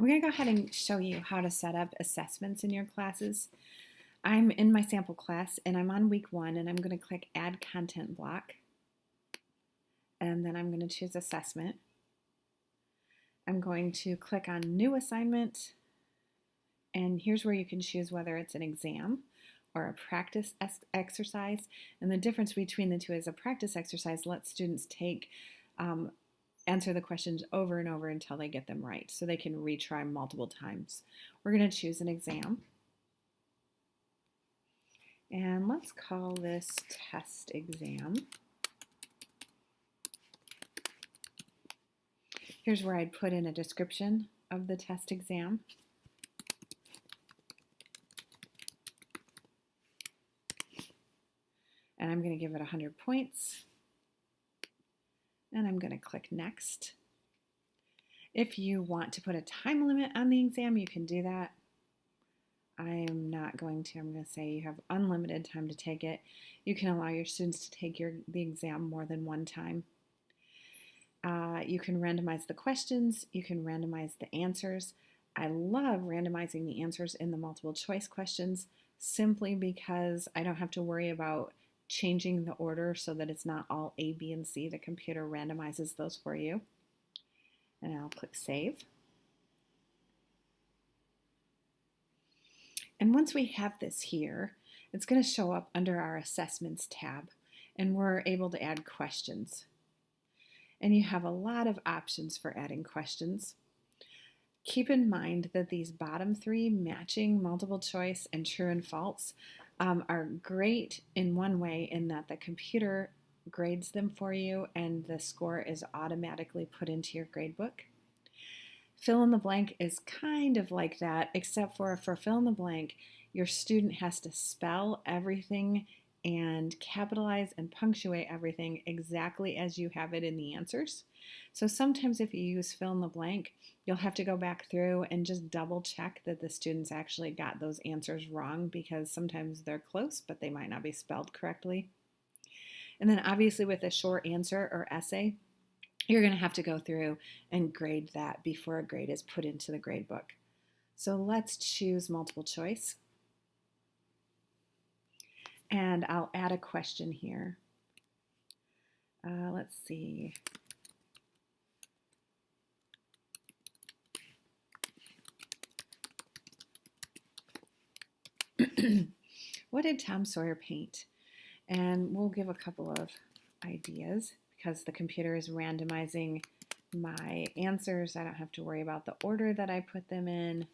I'm going to go ahead and show you how to set up assessments in your classes. I'm in my sample class and I'm on week 1 and I'm going to click Add Content Block and then I'm going to choose Assessment. I'm going to click on New Assignment and here's where you can choose whether it's an exam or a practice exercise, and the difference between the two is a practice exercise lets students answer the questions over and over until they get them right, so they can retry multiple times. We're going to choose an exam, and let's call this test exam. Here's where I'd put in a description of the test exam. And I'm going to give it 100 points. And I'm going to click Next. If you want to put a time limit on the exam, you can do that. I am not going to. I'm going to say you have unlimited time to take it. You can allow your students to take the exam more than one time. You can randomize the questions. You can randomize the answers. I love randomizing the answers in the multiple choice questions simply because I don't have to worry about changing the order so that it's not all A, B, and C. The computer randomizes those for you. And I'll click Save. And once we have this here, it's going to show up under our Assessments tab, and we're able to add questions. And you have a lot of options for adding questions. Keep in mind that these bottom 3, matching, multiple choice, and true and false, are great in one way in that the computer grades them for you and the score is automatically put into your gradebook. Fill in the blank is kind of like that, except for fill in the blank, your student has to spell everything and capitalize and punctuate everything exactly as you have it in the answers. So sometimes if you use fill in the blank, you'll have to go back through and just double check that the students actually got those answers wrong, because sometimes they're close, but they might not be spelled correctly. And then obviously with a short answer or essay, you're going to have to go through and grade that before a grade is put into the grade book. So let's choose multiple choice. And I'll add a question here. Let's see. What did Tom Sawyer paint? And we'll give a couple of ideas because the computer is randomizing my answers. I don't have to worry about the order that I put them in.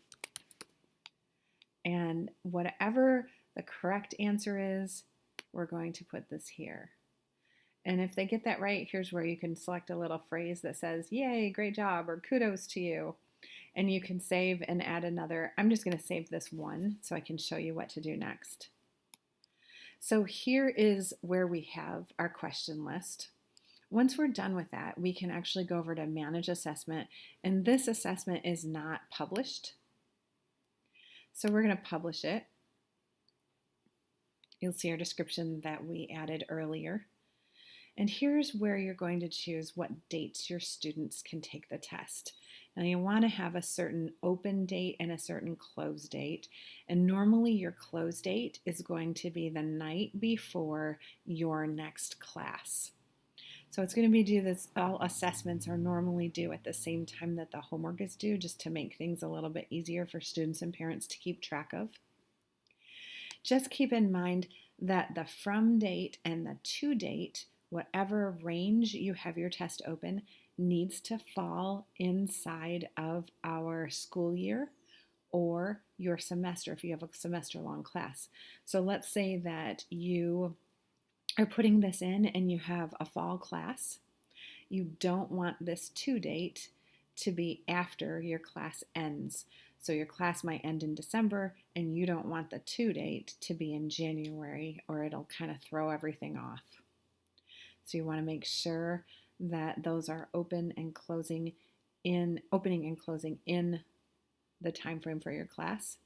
And whatever the correct answer is, we're going to put this here. And if they get that right, here's where you can select a little phrase that says, "Yay, great job," or "Kudos to you." And you can save and add another. I'm just going to save this one so I can show you what to do next. So here is where we have our question list. Once we're done with that, we can actually go over to Manage Assessment, and this assessment is not published. So we're going to publish it. You'll see our description that we added earlier. And here's where you're going to choose what dates your students can take the test. Now you want to have a certain open date and a certain close date. And normally your close date is going to be the night before your next class. So it's going to be due this, all assessments are normally due at the same time that the homework is due, just to make things a little bit easier for students and parents to keep track of. Just keep in mind that the from date and the to date, whatever range you have your test open, needs to fall inside of our school year or your semester if you have a semester-long class. So let's say that you are putting this in and you have a fall class. You don't want this to date to be after your class ends. So your class might end in December and you don't want the to date to be in January, or it'll kind of throw everything off. So you want to make sure that those are opening and closing in the time frame for your class.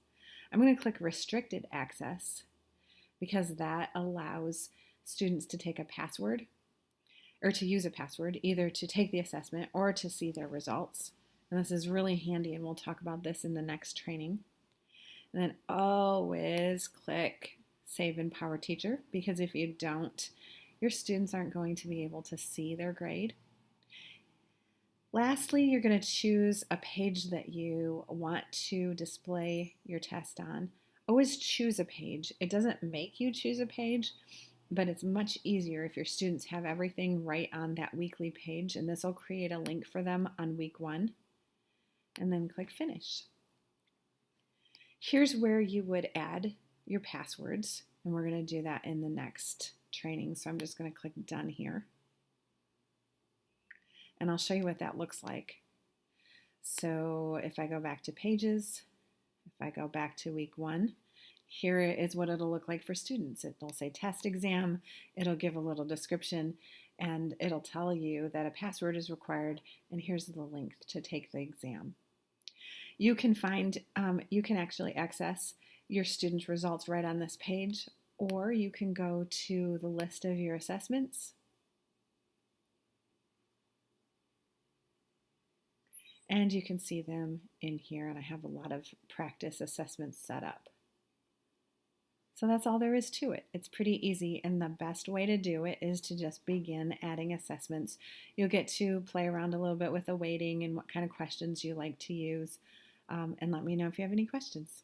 I'm going to click Restricted Access because that allows students to take a password or to use a password, either to take the assessment or to see their results. And this is really handy, and we'll talk about this in the next training. And then always click Save in PowerTeacher, because if you don't, your students aren't going to be able to see their grade. Lastly, you're going to choose a page that you want to display your test on. Always choose a page. It doesn't make you choose a page, but it's much easier if your students have everything right on that weekly page, and this will create a link for them on week 1. And then click Finish. Here's where you would add your passwords, and we're going to do that in the next training. So I'm just going to click Done here. And I'll show you what that looks like. So if I go back to Pages, if I go back to week 1, here is what it'll look like for students. It'll say Test Exam, it'll give a little description, and it'll tell you that a password is required, and here's the link to take the exam. You can actually access your students' results right on this page, or you can go to the list of your assessments and you can see them in here, and I have a lot of practice assessments set up. So that's all there is to it. It's pretty easy, and the best way to do it is to just begin adding assessments. You'll get to play around a little bit with the weighting and what kind of questions you like to use, and let me know if you have any questions.